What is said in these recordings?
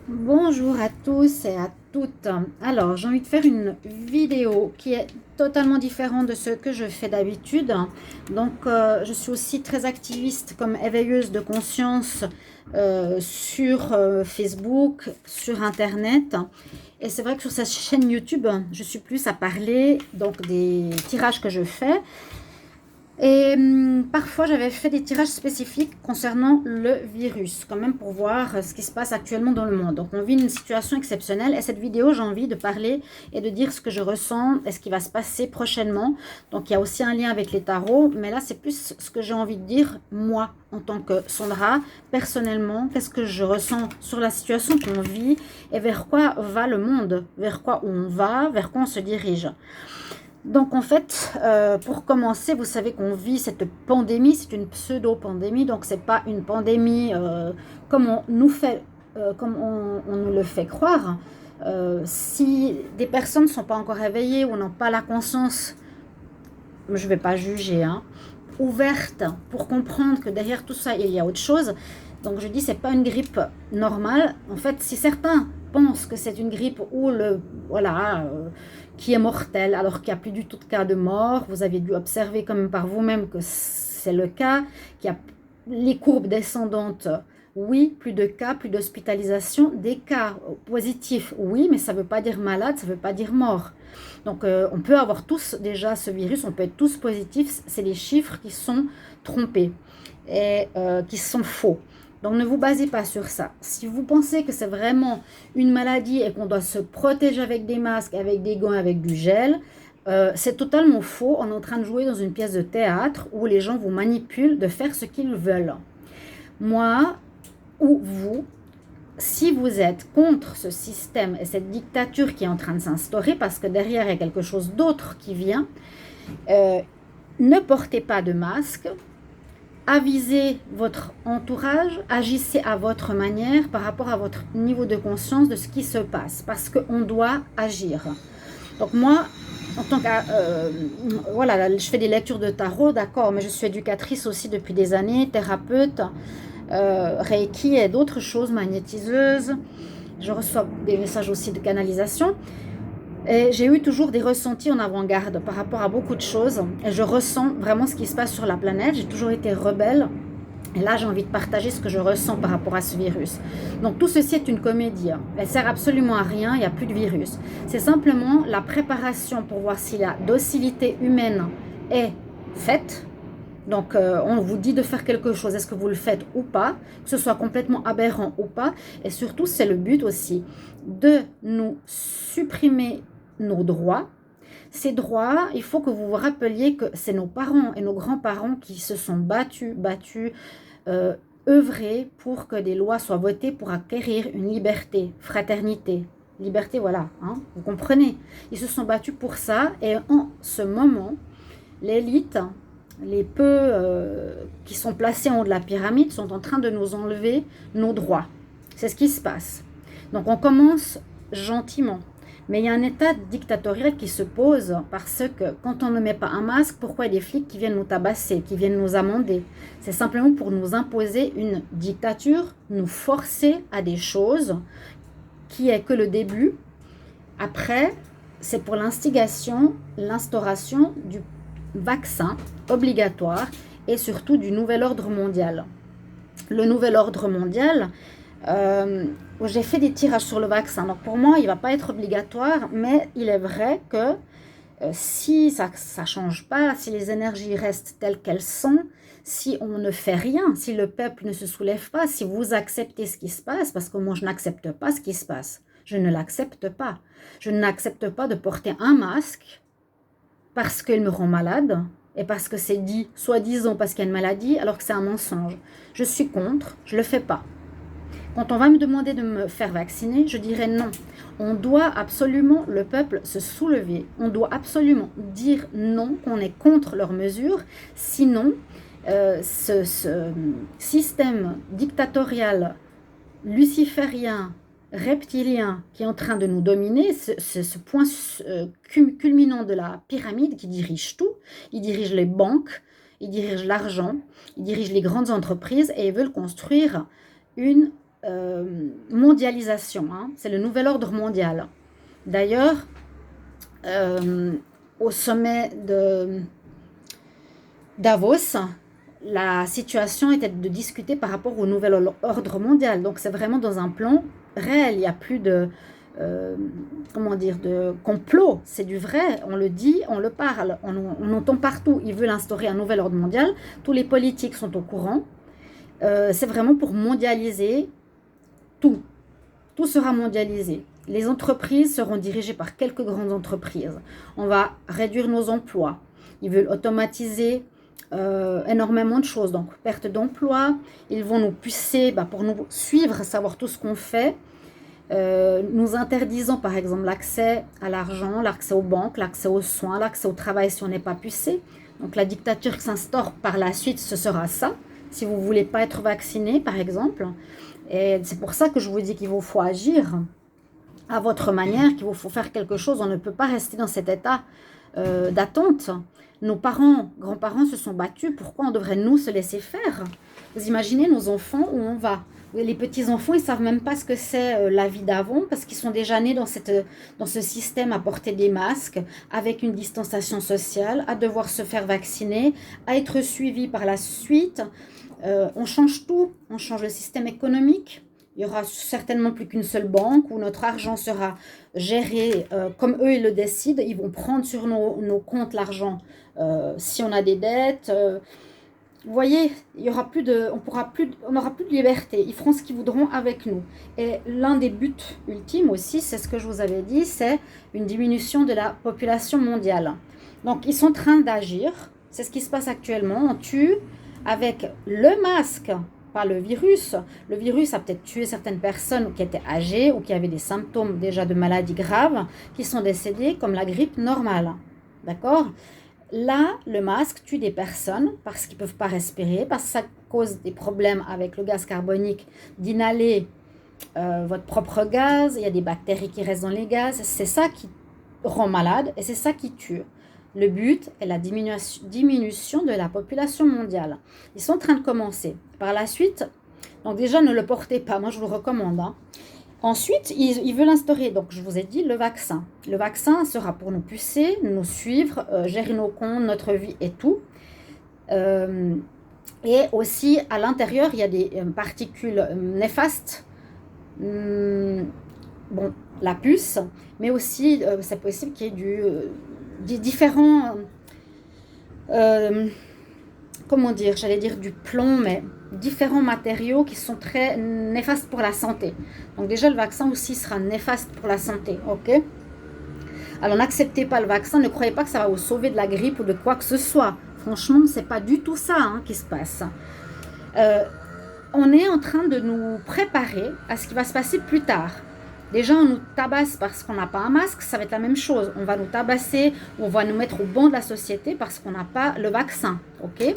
Bonjour à tous et à toutes. Alors, j'ai envie de faire une vidéo qui est totalement différente de ce que je fais d'habitude. Donc, je suis aussi très activiste comme éveilleuse de conscience sur Facebook, sur Internet. Et c'est vrai que sur cette chaîne YouTube, je suis plus à parler donc des tirages que je fais. Et parfois, j'avais fait des tirages spécifiques concernant le virus, quand même pour voir ce qui se passe actuellement dans le monde. Donc, on vit une situation exceptionnelle et cette vidéo, j'ai envie de parler et de dire ce que je ressens et ce qui va se passer prochainement. Donc, il y a aussi un lien avec les tarots, mais là, c'est plus ce que j'ai envie de dire, moi, en tant que Sandra, personnellement, qu'est-ce que je ressens sur la situation qu'on vit et vers quoi va le monde, vers quoi on va, vers quoi on se dirige. Donc en fait, pour commencer, vous savez qu'on vit cette pandémie, c'est une pseudo-pandémie, donc c'est pas une pandémie comme on nous fait, comme on nous le fait croire. Si des personnes ne sont pas encore réveillées ou n'ont pas la conscience, je ne vais pas juger, hein, ouverte pour comprendre que derrière tout ça, il y a autre chose. Donc je dis, c'est pas une grippe normale. En fait, si certains pensent que c'est une grippe ou voilà, qui est mortelle, alors qu'il n'y a plus du tout de cas de mort, vous avez dû observer comme par vous-même que c'est le cas, qu'il y a les courbes descendantes. Oui, plus de cas, plus d'hospitalisation. Des cas positifs, oui, mais ça ne veut pas dire malade, ça ne veut pas dire mort. Donc, on peut avoir tous déjà ce virus, on peut être tous positifs. C'est les chiffres qui sont trompés et qui sont faux. Donc, ne vous basez pas sur ça. Si vous pensez que c'est vraiment une maladie et qu'on doit se protéger avec des masques, avec des gants, avec du gel, c'est totalement faux. On est en train de jouer dans une pièce de théâtre où les gens vous manipulent de faire ce qu'ils veulent. Moi ou vous, si vous êtes contre ce système et cette dictature qui est en train de s'instaurer, parce que derrière il y a quelque chose d'autre qui vient, euh, ne portez pas de masque, avisez votre entourage, agissez à votre manière par rapport à votre niveau de conscience de ce qui se passe, parce qu'on doit agir. Donc moi, en tant que voilà, je fais des lectures de tarot, d'accord, mais je suis éducatrice aussi depuis des années, thérapeute, Reiki et d'autres choses, magnétiseuse. Je reçois des messages aussi de canalisation. Et j'ai eu toujours des ressentis en avant-garde par rapport à beaucoup de choses. Et je ressens vraiment ce qui se passe sur la planète. J'ai toujours été rebelle. Et là, j'ai envie de partager ce que je ressens par rapport à ce virus. Donc, tout ceci est une comédie. Elle sert absolument à rien. Il n'y a plus de virus. C'est simplement la préparation pour voir si la docilité humaine est faite. Donc, on vous dit de faire quelque chose. Est-ce que vous le faites ou pas? Que ce soit complètement aberrant ou pas. Et surtout, c'est le but aussi de nous supprimer nos droits. Ces droits, il faut que vous vous rappeliez que c'est nos parents et nos grands-parents qui se sont battus, euh, œuvrés pour que des lois soient votées pour acquérir une liberté, fraternité. Liberté, voilà, hein, vous comprenez. Ils se sont battus pour ça et en ce moment, l'élite, les peu qui sont placés en haut de la pyramide sont en train de nous enlever nos droits. C'est ce qui se passe. Donc on commence gentiment. Mais il y a un état dictatorial qui se pose parce que quand on ne met pas un masque, pourquoi il y a des flics qui viennent nous tabasser, qui viennent nous amender? C'est simplement pour nous imposer une dictature, nous forcer à des choses qui est que le début. Après, c'est pour l'instigation, l'instauration du vaccin obligatoire et surtout du nouvel ordre mondial. Le nouvel ordre mondial, j'ai fait des tirages sur le vaccin. Donc pour moi, il ne va pas être obligatoire, mais il est vrai que si ça ne change pas, si les énergies restent telles qu'elles sont, si on ne fait rien, si le peuple ne se soulève pas, si vous acceptez ce qui se passe, parce que moi je n'accepte pas ce qui se passe, je ne l'accepte pas. Je n'accepte pas de porter un masque parce qu'il me rend malade et parce que c'est dit, soi-disant parce qu'il y a une maladie, alors que c'est un mensonge. Je suis contre, je ne le fais pas. Quand on va me demander de me faire vacciner, je dirais non. On doit absolument, le peuple, se soulever. On doit absolument dire non, qu'on est contre leurs mesures. Sinon, ce système dictatorial, luciférien, reptilien qui est en train de nous dominer, ce point culminant de la pyramide qui dirige tout, il dirige les banques, il dirige l'argent, il dirige les grandes entreprises et ils veulent construire une mondialisation, hein. C'est le nouvel ordre mondial. D'ailleurs, au sommet de Davos, la situation était de discuter par rapport au nouvel ordre mondial. Donc, c'est vraiment dans un plan réel. Il n'y a plus de, comment dire, de complot. C'est du vrai. On le dit, on le parle. On entend partout. Ils veulent instaurer un nouvel ordre mondial. Tous les politiques sont au courant. C'est vraiment pour mondialiser tout. Tout sera mondialisé. Les entreprises seront dirigées par quelques grandes entreprises. On va réduire nos emplois. Ils veulent automatiser énormément de choses. Donc, perte d'emploi. Ils vont nous pousser pour nous suivre, savoir tout ce qu'on fait. Nous interdisant, par exemple, l'accès à l'argent, l'accès aux banques, l'accès aux soins, l'accès au travail si on n'est pas pucé. Donc, la dictature qui s'instaure par la suite, ce sera ça. Si vous ne voulez pas être vacciné, par exemple. Et c'est pour ça que je vous dis qu'il faut agir à votre manière, qu'il faut faire quelque chose. On ne peut pas rester dans cet état d'attente. Nos parents, grands-parents se sont battus. Pourquoi on devrait nous se laisser faire? Vous imaginez nos enfants où on va? Les petits-enfants, ils ne savent même pas ce que c'est la vie d'avant parce qu'ils sont déjà nés dans ce système à porter des masques, avec une distanciation sociale, à devoir se faire vacciner, à être suivis par la suite. On change tout, on change le système économique. Il n'y aura certainement plus qu'une seule banque où notre argent sera géré comme eux ils le décident. Ils vont prendre sur nos comptes l'argent si on a des dettes. Vous voyez, il y aura on n'aura plus de liberté. Ils feront ce qu'ils voudront avec nous. Et l'un des buts ultimes aussi, c'est ce que je vous avais dit, c'est une diminution de la population mondiale. Donc, ils sont en train d'agir. C'est ce qui se passe actuellement. On tue avec le masque, pas le virus. Le virus a peut-être tué certaines personnes qui étaient âgées ou qui avaient des symptômes déjà de maladies graves, qui sont décédées comme la grippe normale. D'accord ? Là, le masque tue des personnes parce qu'ils ne peuvent pas respirer, parce que ça cause des problèmes avec le gaz carbonique, d'inhaler votre propre gaz. Il y a des bactéries qui restent dans les gaz. C'est ça qui rend malade et c'est ça qui tue. Le but est la diminution de la population mondiale. Ils sont en train de commencer. Par la suite, donc déjà ne le portez pas, moi je vous le recommande. Hein. Ensuite, ils veulent instaurer, donc je vous ai dit, le vaccin. Le vaccin sera pour nous pucer, nous suivre, gérer nos comptes, notre vie et tout. Et aussi, à l'intérieur, il y a des particules néfastes. Bon, la puce, mais aussi, c'est possible qu'il y ait des différents... comment dire, j'allais dire du plomb, mais différents matériaux qui sont très néfastes pour la santé. Donc déjà, le vaccin aussi sera néfaste pour la santé, ok? Alors n'acceptez pas le vaccin, ne croyez pas que ça va vous sauver de la grippe ou de quoi que ce soit. Franchement, c'est pas du tout ça qui se passe. On est en train de nous préparer à ce qui va se passer plus tard. Déjà, on nous tabasse parce qu'on n'a pas un masque, ça va être la même chose. On va nous tabasser, on va nous mettre au banc de la société parce qu'on n'a pas le vaccin, ok?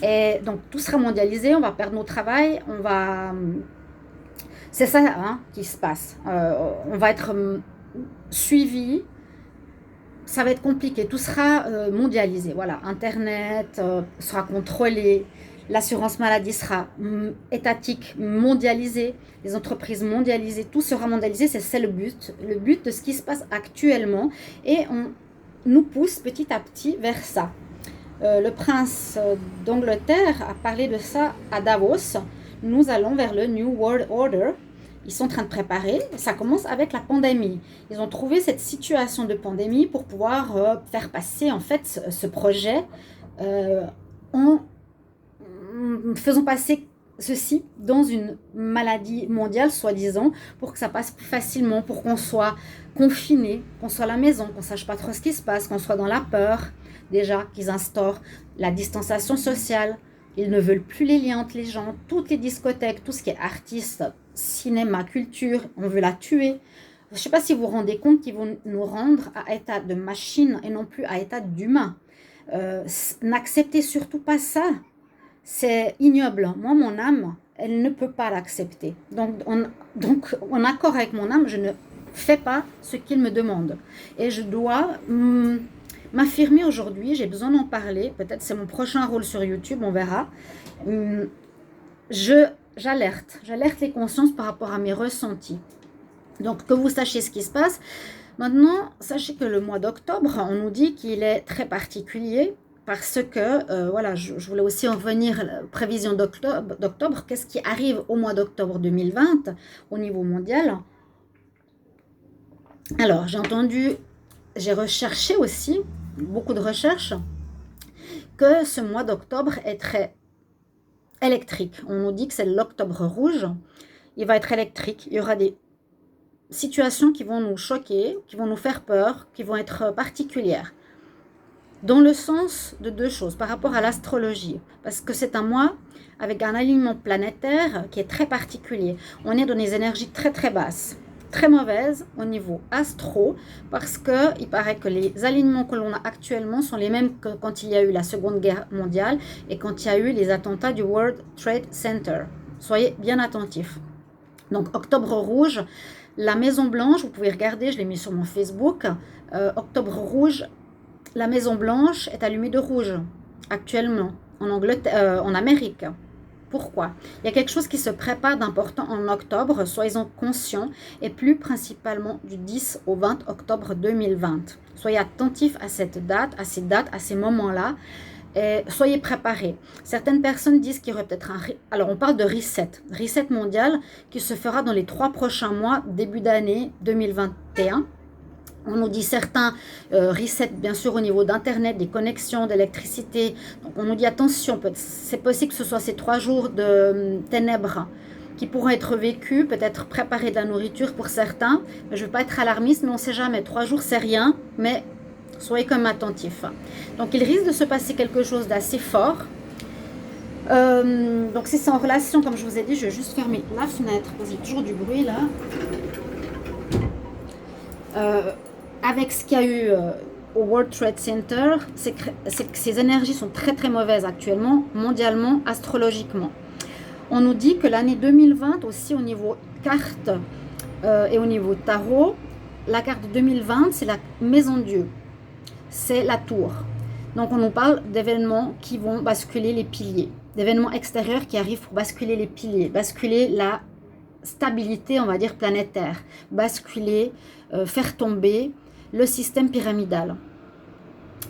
Et donc, tout sera mondialisé, on va perdre nos travails, c'est ça qui se passe. On va être suivi, ça va être compliqué, tout sera mondialisé. Voilà, Internet sera contrôlé, l'assurance maladie sera étatique, mondialisée, les entreprises mondialisées, tout sera mondialisé, c'est le but de ce qui se passe actuellement et on nous pousse petit à petit vers ça. Le prince d'Angleterre a parlé de ça à Davos. Nous allons vers le New World Order. Ils sont en train de préparer. Ça commence avec la pandémie. Ils ont trouvé cette situation de pandémie pour pouvoir faire passer en fait ce projet en faisant passer ceci dans une maladie mondiale, soi-disant, pour que ça passe plus facilement, pour qu'on soit confiné, qu'on soit à la maison, qu'on ne sache pas trop ce qui se passe, qu'on soit dans la peur. Déjà qu'ils instaurent la distanciation sociale, ils ne veulent plus les liens entre les gens, toutes les discothèques, tout ce qui est artistes, cinéma, culture, on veut la tuer. Je ne sais pas si vous vous rendez compte qu'ils vont nous rendre à état de machine et non plus à état d'humain. N'acceptez surtout pas ça, c'est ignoble. Moi, mon âme, elle ne peut pas l'accepter. Donc, en accord avec mon âme, je ne fais pas ce qu'il me demande. Et je dois... m'affirmer aujourd'hui, j'ai besoin d'en parler, peut-être c'est mon prochain rôle sur YouTube, on verra. Je j'alerte les consciences par rapport à mes ressentis. Donc, que vous sachiez ce qui se passe. Maintenant, sachez que le mois d'octobre, on nous dit qu'il est très particulier parce que, voilà, je voulais aussi en venir, prévision d'octobre, qu'est-ce qui arrive au mois d'octobre 2020 au niveau mondial. Alors, j'ai recherché aussi, beaucoup de recherches, que ce mois d'octobre est très électrique. On nous dit que c'est l'octobre rouge, il va être électrique, il y aura des situations qui vont nous choquer, qui vont nous faire peur, qui vont être particulières. Dans le sens de deux choses, par rapport à l'astrologie, parce que c'est un mois avec un alignement planétaire qui est très particulier. On est dans des énergies très très basses, très mauvaises au niveau astro, parce qu'il paraît que les alignements que l'on a actuellement sont les mêmes que quand il y a eu la Seconde Guerre mondiale et quand il y a eu les attentats du World Trade Center. Soyez bien attentifs. Donc, Octobre Rouge, la Maison Blanche, vous pouvez regarder, je l'ai mis sur mon Facebook, Octobre Rouge, la Maison Blanche est allumée de rouge actuellement en Amérique. Pourquoi? Il y a quelque chose qui se prépare d'important en octobre, soyez-en conscients, et plus principalement du 10 au 20 octobre 2020. Soyez attentifs à cette date, à ces moments-là. Et soyez préparés. Certaines personnes disent qu'il y aurait peut-être alors on parle de reset mondial qui se fera dans les 3 prochains mois, début d'année 2021. On nous dit certains reset bien sûr au niveau d'internet, des connexions, d'électricité. Donc on nous dit attention, c'est possible que ce soit ces 3 jours de ténèbres qui pourront être vécus, peut-être préparer de la nourriture pour certains. Mais je ne veux pas être alarmiste, mais on ne sait jamais. 3 jours c'est rien, mais soyez comme attentifs. Donc, il risque de se passer quelque chose d'assez fort. Donc, si c'est en relation, comme je vous ai dit, je vais juste fermer la fenêtre parce qu'il y a toujours du bruit là. Avec ce qu'il y a eu au World Trade Center, c'est que ces énergies sont très très mauvaises actuellement, mondialement, astrologiquement. On nous dit que l'année 2020 aussi au niveau carte et au niveau tarot, la carte 2020 c'est la maison de Dieu. C'est la tour. Donc, on nous parle d'événements qui vont basculer les piliers, d'événements extérieurs qui arrivent pour basculer les piliers, basculer la stabilité, on va dire, planétaire, basculer, faire tomber le système pyramidal.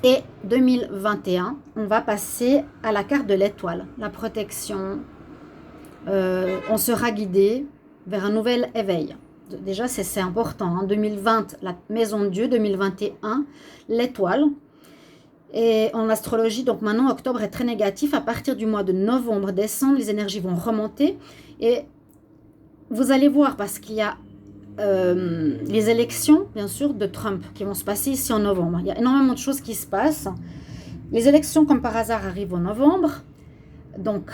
Et 2021, on va passer à la carte de l'étoile, la protection. On sera guidé vers un nouvel éveil. Déjà, c'est important. Hein. 2020, la maison de Dieu. 2021, l'étoile. Et en astrologie, donc maintenant, octobre est très négatif. À partir du mois de novembre, décembre, les énergies vont remonter. Et vous allez voir, parce qu'il y a les élections, bien sûr, de Trump qui vont se passer ici en novembre. Il y a énormément de choses qui se passent. Les élections, comme par hasard, arrivent en novembre. Donc,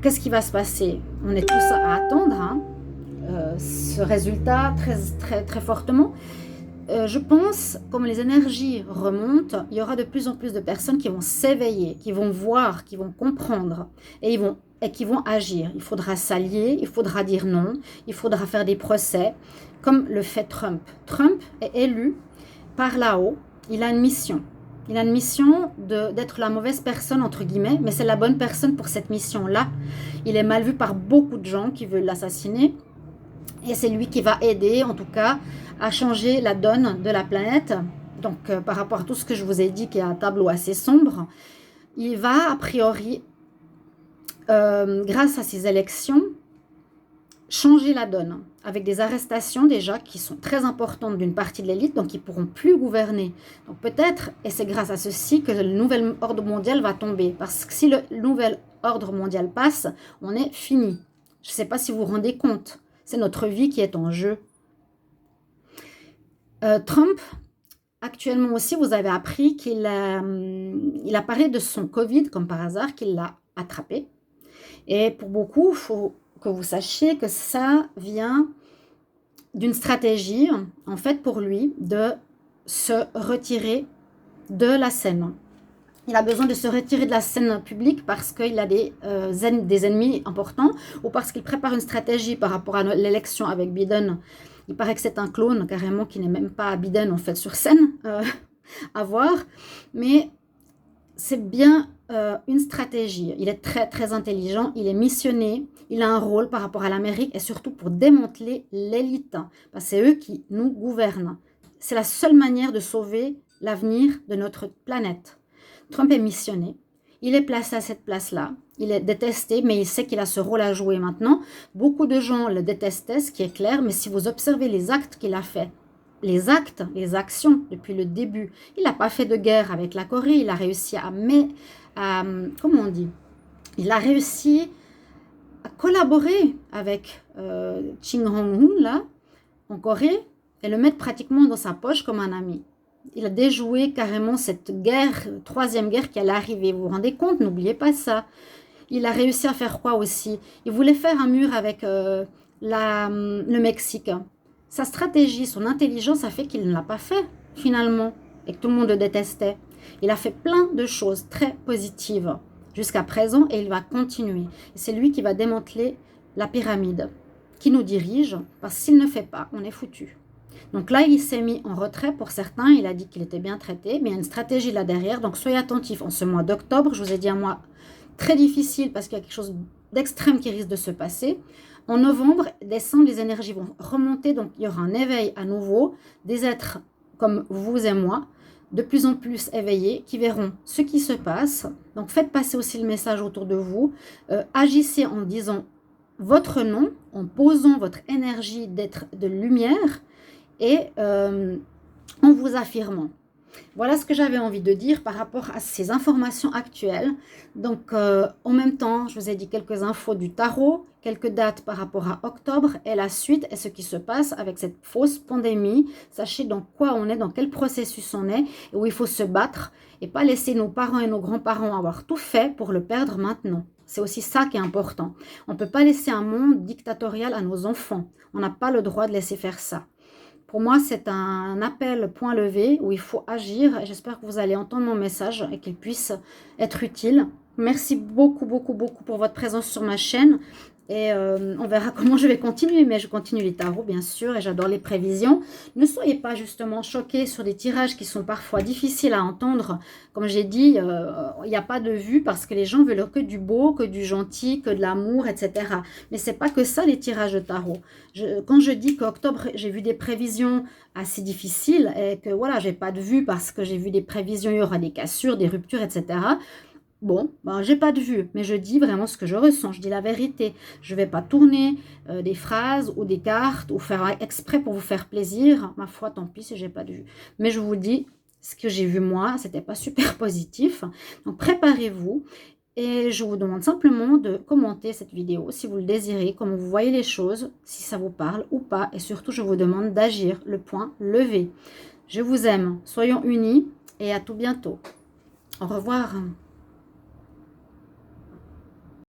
qu'est-ce qui va se passer? On est tous à attendre, hein. Ce résultat très, très, très fortement. Je pense, comme les énergies remontent, il y aura de plus en plus de personnes qui vont s'éveiller, qui vont voir, qui vont comprendre et qui vont agir. Il faudra s'allier, il faudra dire non, il faudra faire des procès, comme le fait Trump. Trump est élu par là-haut, il a une mission. Il a une mission d'être la mauvaise personne, entre guillemets, mais c'est la bonne personne pour cette mission-là. Il est mal vu par beaucoup de gens qui veulent l'assassiner. Et c'est lui qui va aider, en tout cas, à changer la donne de la planète. Donc, par rapport à tout ce que je vous ai dit, qui est un tableau assez sombre, il va, a priori, grâce à ces élections, changer la donne. Avec des arrestations, déjà, qui sont très importantes d'une partie de l'élite, donc ils ne pourront plus gouverner. Donc, peut-être, et c'est grâce à ceci, que le nouvel ordre mondial va tomber. Parce que si le nouvel ordre mondial passe, on est fini. Je ne sais pas si vous vous rendez compte. C'est notre vie qui est en jeu. Trump, actuellement aussi, vous avez appris qu'il a parlé de son Covid, comme par hasard, qu'il l'a attrapé. Et pour beaucoup, il faut que vous sachiez que ça vient d'une stratégie, en fait, pour lui, de se retirer de la scène. Il a besoin de se retirer de la scène publique parce qu'il a des ennemis importants ou parce qu'il prépare une stratégie par rapport à l'élection avec Biden. Il paraît que c'est un clone carrément qui n'est même pas Biden en fait sur scène à voir. Mais c'est bien une stratégie. Il est très, très intelligent, il est missionné, il a un rôle par rapport à l'Amérique et surtout pour démanteler l'élite. Parce que c'est eux qui nous gouvernent. C'est la seule manière de sauver l'avenir de notre planète. Trump est missionné. Il est placé à cette place-là. Il est détesté, mais il sait qu'il a ce rôle à jouer maintenant. Beaucoup de gens le détestaient, ce qui est clair, mais si vous observez les actes qu'il a fait, les actes, les actions depuis le début, il n'a pas fait de guerre avec la Corée, il a réussi comment on dit, il a réussi à collaborer avec Kim Jong-un, là, en Corée, et le mettre pratiquement dans sa poche comme un ami. Il a déjoué carrément cette guerre, troisième guerre qui allait arriver. Vous vous rendez compte? N'oubliez pas ça. Il a réussi à faire quoi aussi? Il voulait faire un mur avec le Mexique. Sa stratégie, son intelligence a fait qu'il ne l'a pas fait, finalement, et que tout le monde le détestait. Il a fait plein de choses très positives jusqu'à présent et il va continuer. C'est lui qui va démanteler la pyramide qui nous dirige, parce que s'il ne fait pas, on est foutu. Donc là, il s'est mis en retrait pour certains. Il a dit qu'il était bien traité, mais il y a une stratégie là derrière. Donc soyez attentifs en ce mois d'octobre. Je vous ai dit un mois très difficile parce qu'il y a quelque chose d'extrême qui risque de se passer. En novembre, décembre, les énergies vont remonter. Donc il y aura un éveil à nouveau. Des êtres comme vous et moi, de plus en plus éveillés, qui verront ce qui se passe. Donc faites passer aussi le message autour de vous. Agissez en disant votre nom, en posant votre énergie d'être de lumière, et en vous affirmant. Voilà ce que j'avais envie de dire par rapport à ces informations actuelles. Donc, en même temps, je vous ai dit quelques infos du tarot, quelques dates par rapport à octobre et la suite et ce qui se passe avec cette fausse pandémie. Sachez dans quoi on est, dans quel processus on est et où il faut se battre et pas laisser nos parents et nos grands-parents avoir tout fait pour le perdre maintenant. C'est aussi ça qui est important. On ne peut pas laisser un monde dictatorial à nos enfants. On n'a pas le droit de laisser faire ça. Pour moi, c'est un appel point levé où il faut agir et j'espère que vous allez entendre mon message et qu'il puisse être utile. Merci beaucoup, beaucoup, beaucoup pour votre présence sur ma chaîne et on verra comment je vais continuer, mais je continue les tarots bien sûr et j'adore les prévisions. Ne soyez pas justement choqués sur des tirages qui sont parfois difficiles à entendre. Comme j'ai dit, il n'y a pas de vue parce que les gens veulent que du beau, que du gentil, que de l'amour, etc. Mais c'est pas que ça les tirages de tarot. Quand je dis qu'octobre, j'ai vu des prévisions assez difficiles et que voilà, j'ai pas de vue parce que j'ai vu des prévisions, il y aura des cassures, des ruptures, etc. Bon, ben, j'ai pas de vue, mais je dis vraiment ce que je ressens, je dis la vérité. Je vais pas tourner des phrases ou des cartes ou faire exprès pour vous faire plaisir. Ma foi, tant pis si j'ai pas de vue. Mais je vous dis, ce que j'ai vu moi, c'était pas super positif. Donc préparez-vous et je vous demande simplement de commenter cette vidéo si vous le désirez, comment vous voyez les choses, si ça vous parle ou pas. Et surtout, je vous demande d'agir, le point levé. Je vous aime, soyons unis et à tout bientôt. Au revoir.